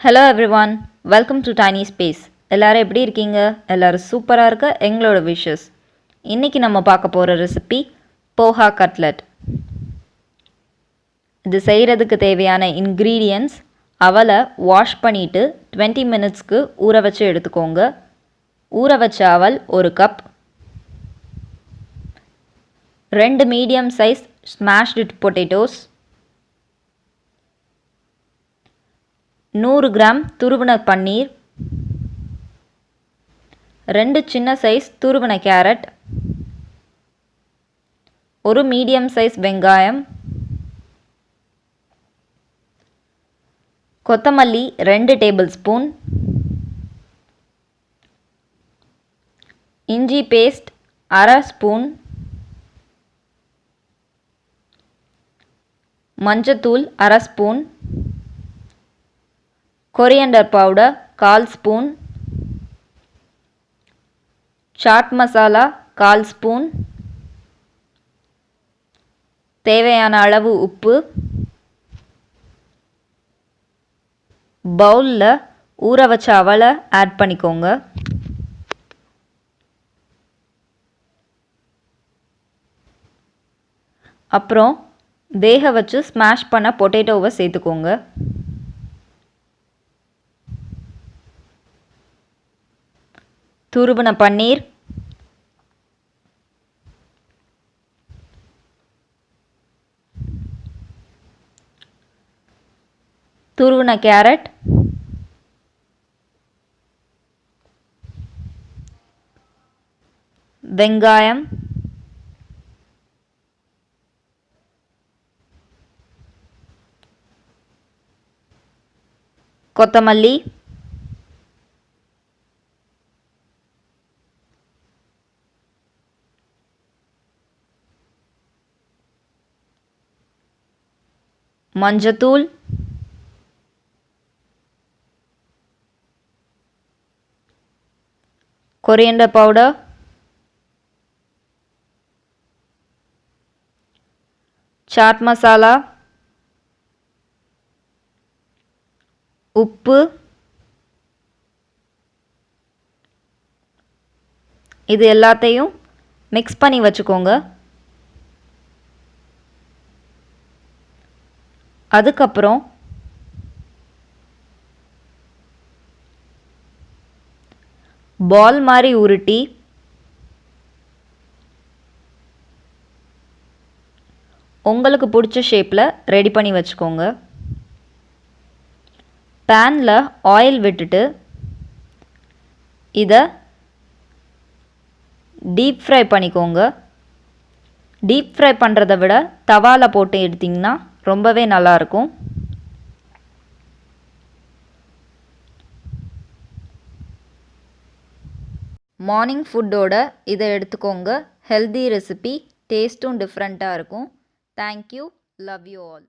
Hello everyone, welcome to tiny space. எல்லோரும் எப்படி இருக்கீங்க? எல்லோரும் சூப்பராக இருக்க எங்களோட விஷஸ். இன்றைக்கி நம்ம பார்க்க போகிற ரெசிபி போஹா கட்லெட். இது செய்கிறதுக்கு தேவையான இன்க்ரீடியன்ட்ஸ்: அவலை வாஷ் பண்ணிவிட்டு 20 மினிட்ஸ்க்கு ஊற வச்சு எடுத்துக்கோங்க. ஊற வச்ச அவல் 1 cup, 2 medium size smashed potatoes, 100 gram துருவின பன்னீர், 2 சின்ன சைஸ் துருவின கேரட், 1 மீடியம் சைஸ் வெங்காயம், கொத்தமல்லி 2 டேபிள் ஸ்பூன், இஞ்சி பேஸ்ட் 1/2 ஸ்பூன், மஞ்சத்தூள் 1/2 spoon, coriander powder 1/4 spoon, chaat masala 1/4 spoon, தேவையான அளவு உப்பு. பவுலில் ஊற வச்ச அவலை ஆட் பண்ணிக்கோங்க. அப்புறம் வேக வச்சு ஸ்மாஷ் பண்ண பொட்டேட்டோவை சேர்த்துக்கோங்க. துருவின பன்னீர், துருவின கேரட், வெங்காயம், கொத்தமல்லி, மஞ்சத்தூள், coriander powder, சாட் மசாலா, உப்பு. இது எல்லாத்தையும் மிக்ஸ் பண்ணி வச்சுக்கோங்க. அதுக்கப்புறம் பால் மாதிரி உருட்டி உங்களுக்கு பிடிச்ச ஷேப்பில் ரெடி பண்ணி வச்சுக்கோங்க. பேனில் ஆயில் விட்டுட்டு இதை டீப் ஃப்ரை பண்ணிக்கோங்க. டீப் ஃப்ரை பண்ணுறதை விட தவாவில் போட்டு எடுத்திங்கன்னா ரொம்பவே நல்லாயிருக்கும். மார்னிங் ஃபுட்டோட இதை எடுத்துக்கோங்க. ஹெல்தி ரெசிபி, டேஸ்ட்டும் டிஃப்ரெண்ட்டாக இருக்கும். Thank you, love you all.